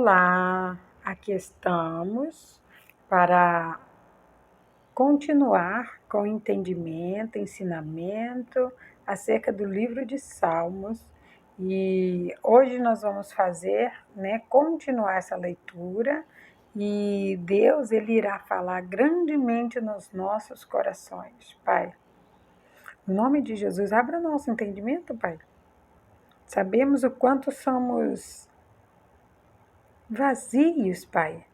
Olá, aqui estamos para continuar com entendimento, ensinamento acerca do livro de Salmos. E hoje nós vamos fazer, continuar essa leitura e Deus ele irá falar grandemente nos nossos corações. Pai, em nome de Jesus, abra o nosso entendimento, Pai. Sabemos o quanto somos vazios, Pai.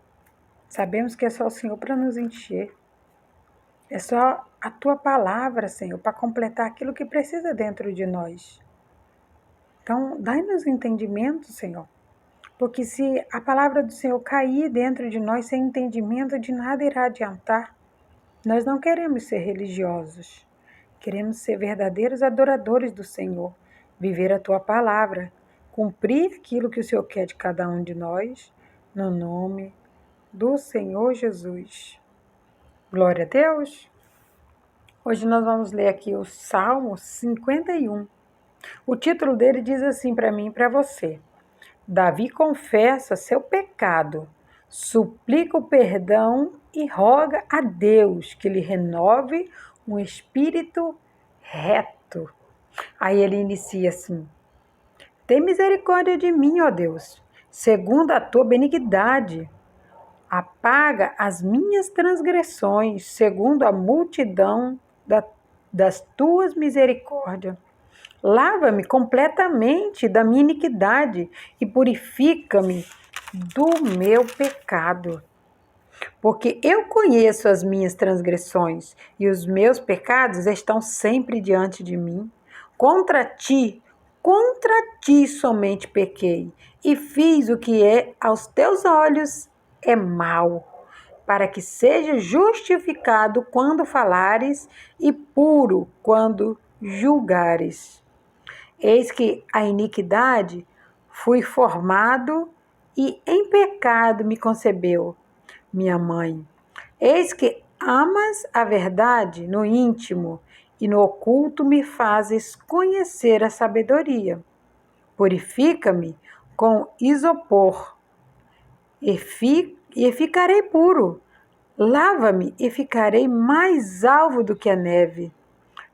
Sabemos que é só o Senhor para nos encher. É só a Tua palavra, Senhor, para completar aquilo que precisa dentro de nós. Então, dai-nos entendimento, Senhor. Porque se a palavra do Senhor cair dentro de nós sem entendimento, de nada irá adiantar. Nós não queremos ser religiosos. Queremos ser verdadeiros adoradores do Senhor. Viver a Tua palavra. Cumprir aquilo que o Senhor quer de cada um de nós. No nome do Senhor Jesus. Glória a Deus. Hoje nós vamos ler aqui o Salmo 51. O título dele diz assim para mim e para você. Davi confessa seu pecado, suplica o perdão e roga a Deus que lhe renove um espírito reto. Aí ele inicia assim. Tem misericórdia de mim, ó Deus, segundo a tua benignidade. Apaga as minhas transgressões, segundo a multidão das tuas misericórdias. Lava-me completamente da minha iniquidade e purifica-me do meu pecado. Porque eu conheço as minhas transgressões e os meus pecados estão sempre diante de mim. Contra ti somente pequei e fiz o que é aos teus olhos é mal, para que seja justificado quando falares e puro quando julgares. Eis que a iniquidade fui formado e em pecado me concebeu minha mãe. Eis que amas a verdade no íntimo e no oculto me fazes conhecer a sabedoria. Purifica-me com isopor e ficarei puro. Lava-me e ficarei mais alvo do que a neve.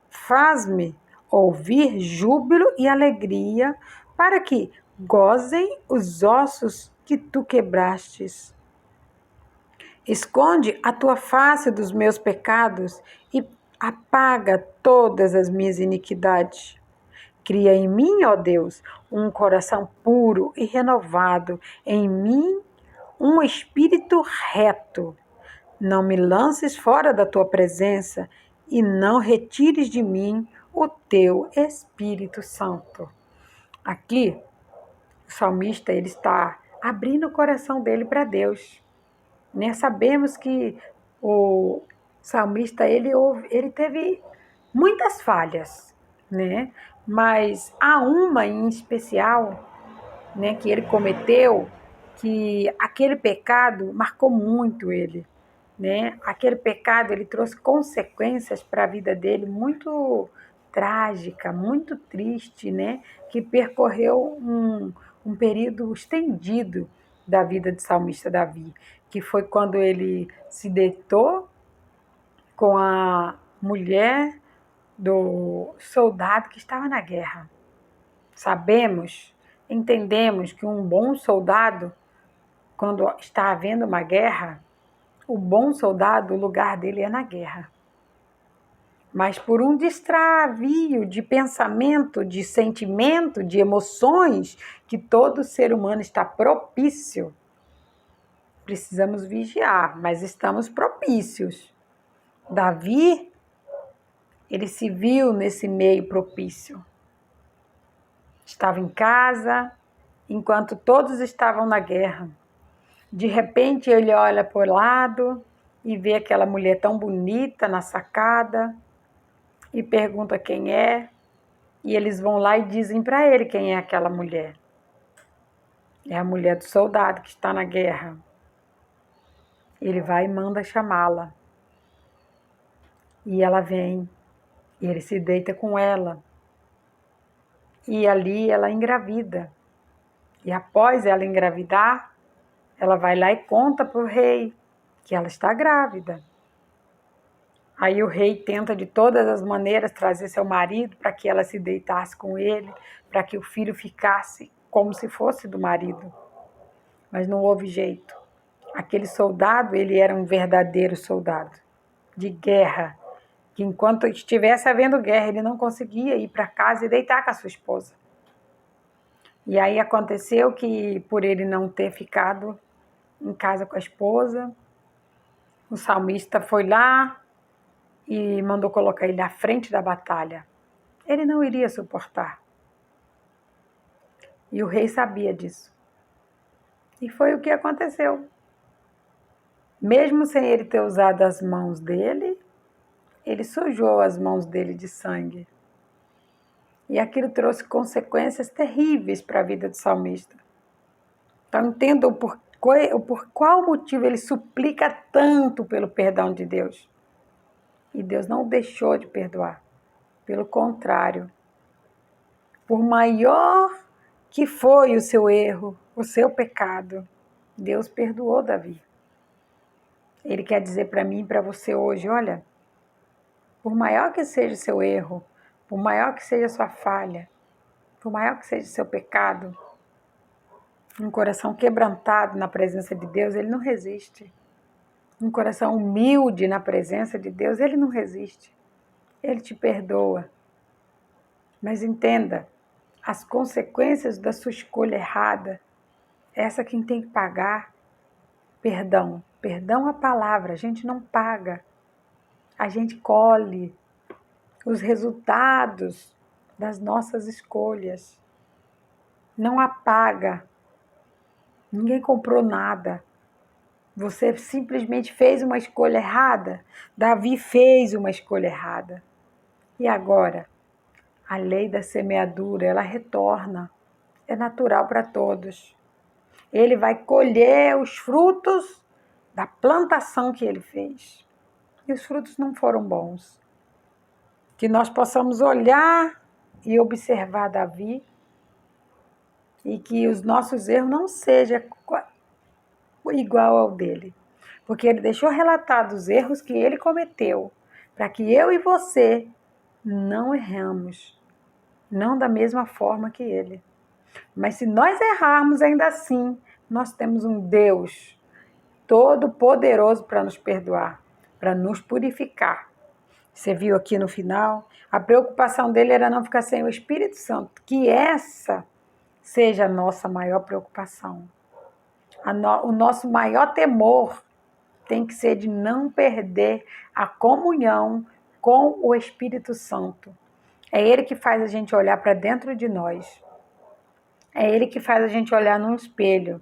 Faz-me ouvir júbilo e alegria, para que gozem os ossos que tu quebrastes. Esconde a tua face dos meus pecados e apaga todas as minhas iniquidades. Cria em mim, ó Deus, um coração puro e renovado, em mim um espírito reto. Não me lances fora da tua presença e não retires de mim o teu Espírito Santo. Aqui, o salmista ele está abrindo o coração dele para Deus. Sabemos que o salmista ele teve muitas falhas, mas há uma em especial, que ele cometeu, que aquele pecado marcou muito ele, Aquele pecado ele trouxe consequências para a vida dele muito trágica, muito triste, Que percorreu um período estendido da vida do salmista Davi, que foi quando ele se deitou com a mulher do soldado que estava na guerra. Entendemos que um bom soldado, quando está havendo uma guerra, o bom soldado, o lugar dele é na guerra. Mas por um destravio de pensamento, de sentimento, de emoções, que todo ser humano está propício, precisamos vigiar, mas estamos propícios. Davi, ele se viu nesse meio propício. Estava em casa, enquanto todos estavam na guerra. De repente ele olha para o lado e vê aquela mulher tão bonita na sacada e pergunta quem é. E eles vão lá e dizem para ele quem é aquela mulher. É a mulher do soldado que está na guerra. Ele vai e manda chamá-la. E ela vem. E ele se deita com ela. E ali ela engravida. E após ela engravidar, ela vai lá e conta para o rei que ela está grávida. Aí o rei tenta de todas as maneiras trazer seu marido para que ela se deitasse com ele, para que o filho ficasse como se fosse do marido. Mas não houve jeito. Aquele soldado, ele era um verdadeiro soldado de guerra, que enquanto estivesse havendo guerra, ele não conseguia ir para casa e deitar com a sua esposa. E aí aconteceu que, por ele não ter ficado em casa com a esposa, o salmista foi lá e mandou colocar ele à frente da batalha. Ele não iria suportar. E o rei sabia disso. E foi o que aconteceu. Mesmo sem ele ter usado as mãos dele, ele sujou as mãos dele de sangue. E aquilo trouxe consequências terríveis para a vida do salmista. Então entendam por qual motivo ele suplica tanto pelo perdão de Deus. E Deus não deixou de perdoar. Pelo contrário, por maior que foi o seu erro, o seu pecado, Deus perdoou Davi. Ele quer dizer para mim e para você hoje, olha, por maior que seja o seu erro, por maior que seja a sua falha, por maior que seja o seu pecado, um coração quebrantado na presença de Deus, ele não resiste. Um coração humilde na presença de Deus, ele não resiste. Ele te perdoa. Mas entenda, as consequências da sua escolha errada, essa quem tem que pagar, perdão. Perdão a palavra, a gente não paga. A gente colhe os resultados das nossas escolhas. Não apaga. Ninguém comprou nada. Você simplesmente fez uma escolha errada. Davi fez uma escolha errada. E agora? A lei da semeadura, ela retorna. É natural para todos. Ele vai colher os frutos da plantação que ele fez. E os frutos não foram bons. Que nós possamos olhar e observar Davi e que os nossos erros não sejam igual ao dele. Porque ele deixou relatado os erros que ele cometeu, para que eu e você não erramos, não da mesma forma que ele. Mas se nós errarmos ainda assim, nós temos um Deus todo-poderoso para nos perdoar, para nos purificar. Você viu aqui no final? A preocupação dele era não ficar sem o Espírito Santo, que essa seja a nossa maior preocupação. O nosso maior temor tem que ser de não perder a comunhão com o Espírito Santo. É Ele que faz a gente olhar para dentro de nós. É Ele que faz a gente olhar num espelho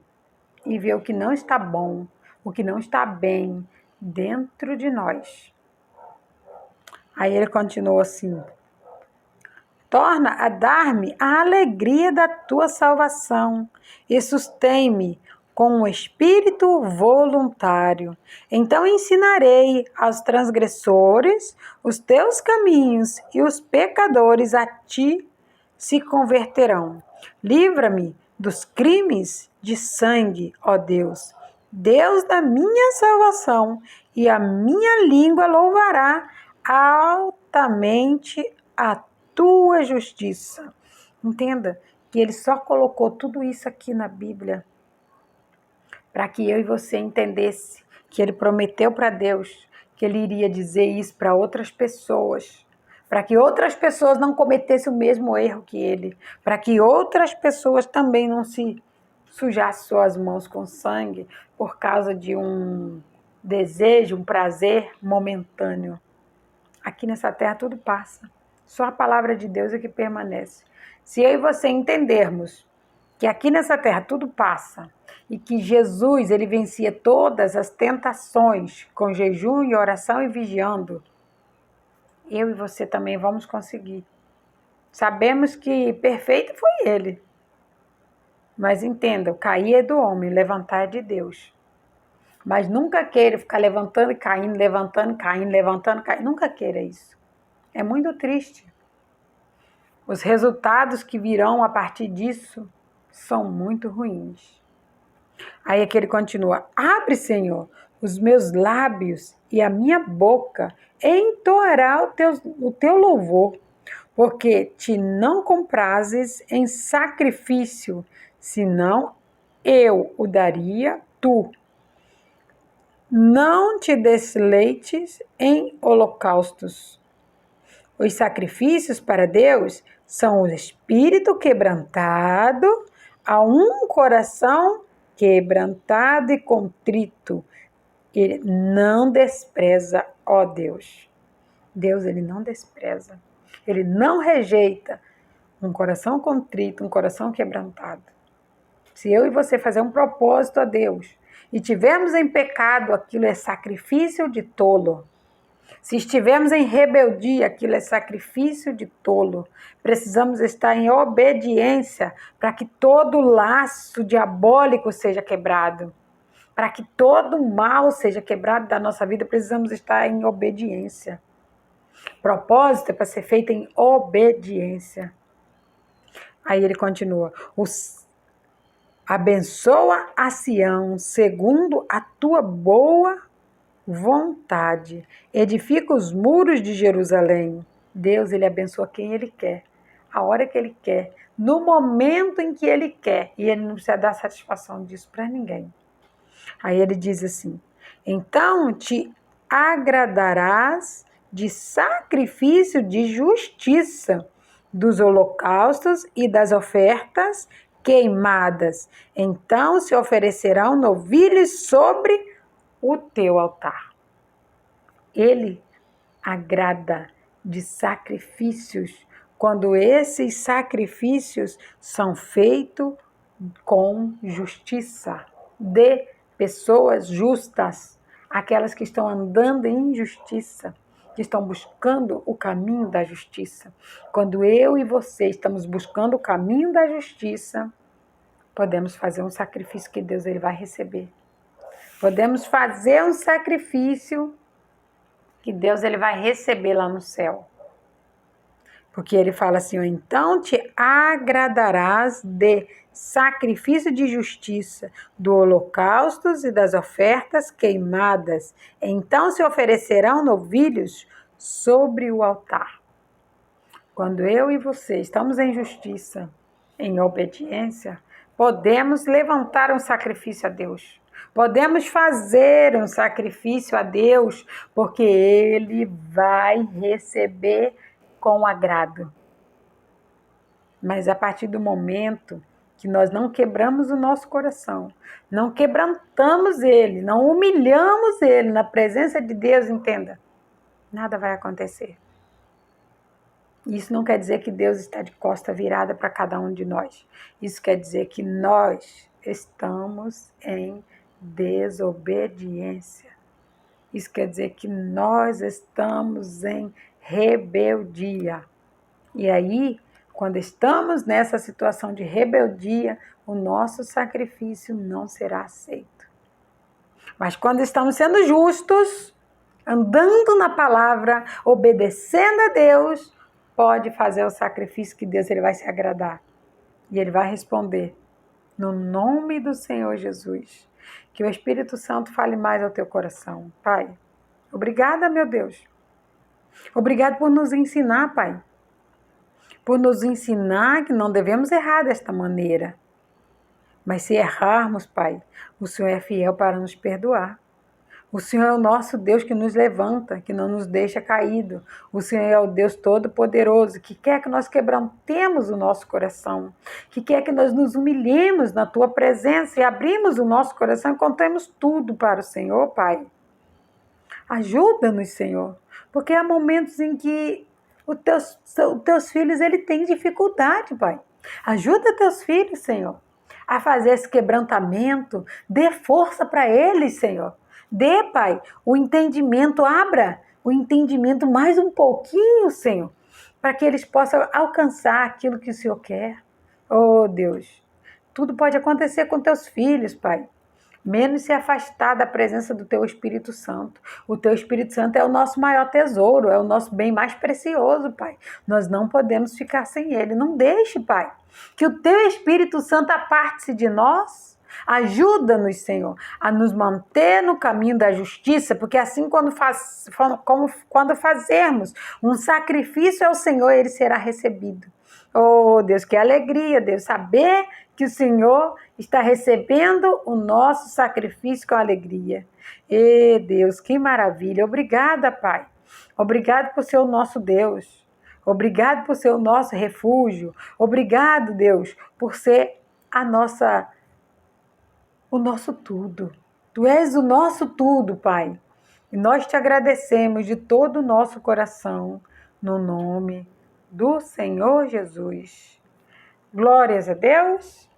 e ver o que não está bom, o que não está bem dentro de nós. Aí ele continua assim: torna a dar-me a alegria da tua salvação e sustém-me com um espírito voluntário. Então ensinarei aos transgressores os teus caminhos e os pecadores a ti se converterão. Livra-me dos crimes de sangue, ó Deus, Deus da minha salvação, e a minha língua louvará altamente a tua justiça. Entenda que ele só colocou tudo isso aqui na Bíblia para que eu e você entendesse que ele prometeu para Deus que ele iria dizer isso para outras pessoas, para que outras pessoas não cometessem o mesmo erro que ele, para que outras pessoas também não se sujassem suas mãos com sangue por causa de um desejo, um prazer momentâneo. Aqui nessa terra tudo passa. Só a palavra de Deus é que permanece. Se eu e você entendermos que aqui nessa terra tudo passa e que Jesus, ele vencia todas as tentações com jejum e oração e vigiando, eu e você também vamos conseguir. Sabemos que perfeito foi ele. Mas entenda, o cair é do homem, levantar é de Deus. Mas nunca queira ficar levantando e caindo, levantando, caindo, levantando, caindo. Nunca queira isso. É muito triste. Os resultados que virão a partir disso são muito ruins. Aí é que ele continua: abre, Senhor, os meus lábios e a minha boca entoará o teu louvor, porque te não comprases em sacrifício, senão eu o daria tu. Não te desleites em holocaustos. Os sacrifícios para Deus são o espírito quebrantado, a um coração quebrantado e contrito. Ele não despreza, ó Deus. Deus, ele não despreza. Ele não rejeita um coração contrito, um coração quebrantado. Se eu e você fazer um propósito a Deus e tivermos em pecado, aquilo é sacrifício de tolo. Se estivermos em rebeldia, aquilo é sacrifício de tolo. Precisamos estar em obediência para que todo laço diabólico seja quebrado. Para que todo mal seja quebrado da nossa vida, precisamos estar em obediência. Propósito é para ser feito em obediência. Aí ele continua: abençoa a Sião segundo a tua boa vontade. Edifica os muros de Jerusalém. Deus, ele abençoa quem ele quer, a hora que ele quer, no momento em que ele quer. E ele não precisa dar satisfação disso para ninguém. Aí ele diz assim: então te agradarás de sacrifício de justiça, dos holocaustos e das ofertas queimadas. Então se oferecerão novilhos sobre o teu altar. Ele agrada de sacrifícios quando esses sacrifícios são feitos com justiça, de pessoas justas, aquelas que estão andando em justiça, que estão buscando o caminho da justiça. Quando eu e você estamos buscando o caminho da justiça, podemos fazer um sacrifício que Deus ele vai receber. Podemos fazer um sacrifício que Deus ele vai receber lá no céu. Porque ele fala assim: então te agradarás de sacrifício de justiça, do holocaustos e das ofertas queimadas. Então se oferecerão novilhos sobre o altar. Quando eu e você estamos em justiça, em obediência, podemos levantar um sacrifício a Deus. Podemos fazer um sacrifício a Deus, porque Ele vai receber com agrado. Mas a partir do momento que nós não quebramos o nosso coração, não quebrantamos Ele, não humilhamos Ele na presença de Deus, entenda, nada vai acontecer. Isso não quer dizer que Deus está de costa virada para cada um de nós. Isso quer dizer que nós estamos em desobediência. Isso quer dizer que nós estamos em rebeldia. E aí, quando estamos nessa situação de rebeldia, o nosso sacrifício não será aceito. Mas quando estamos sendo justos, andando na palavra, obedecendo a Deus, pode fazer o sacrifício que Deus ele vai se agradar. E ele vai responder: no nome do Senhor Jesus. Que o Espírito Santo fale mais ao teu coração. Pai, obrigada, meu Deus. Obrigado por nos ensinar, Pai. Por nos ensinar que não devemos errar desta maneira. Mas se errarmos, Pai, o Senhor é fiel para nos perdoar. O Senhor é o nosso Deus que nos levanta, que não nos deixa caído. O Senhor é o Deus Todo-Poderoso, que quer que nós quebrantemos o nosso coração, que quer que nós nos humilhemos na Tua presença e abrimos o nosso coração e contemos tudo para o Senhor, Pai. Ajuda-nos, Senhor, porque há momentos em que os teus filhos ele têm dificuldade, Pai. Ajuda teus filhos, Senhor, a fazer esse quebrantamento. Dê força para eles, Senhor. Dê, Pai, o entendimento, abra o entendimento mais um pouquinho, Senhor, para que eles possam alcançar aquilo que o Senhor quer. Oh, Deus, tudo pode acontecer com teus filhos, Pai, menos se afastar da presença do Teu Espírito Santo. O Teu Espírito Santo é o nosso maior tesouro, é o nosso bem mais precioso, Pai. Nós não podemos ficar sem Ele. Não deixe, Pai, que o Teu Espírito Santo aparte-se de nós, Ajuda-nos, Senhor, a nos manter no caminho da justiça, porque assim quando fazermos um sacrifício ao Senhor, ele será recebido. Oh, Deus, que alegria, Deus, saber que o Senhor está recebendo o nosso sacrifício com alegria. E Deus, que maravilha. Obrigada, Pai. Obrigado por ser o nosso Deus. Obrigado por ser o nosso refúgio. Obrigado, Deus, por ser o nosso tudo. Tu és o nosso tudo, Pai. E nós te agradecemos de todo o nosso coração, no nome do Senhor Jesus. Glórias a Deus.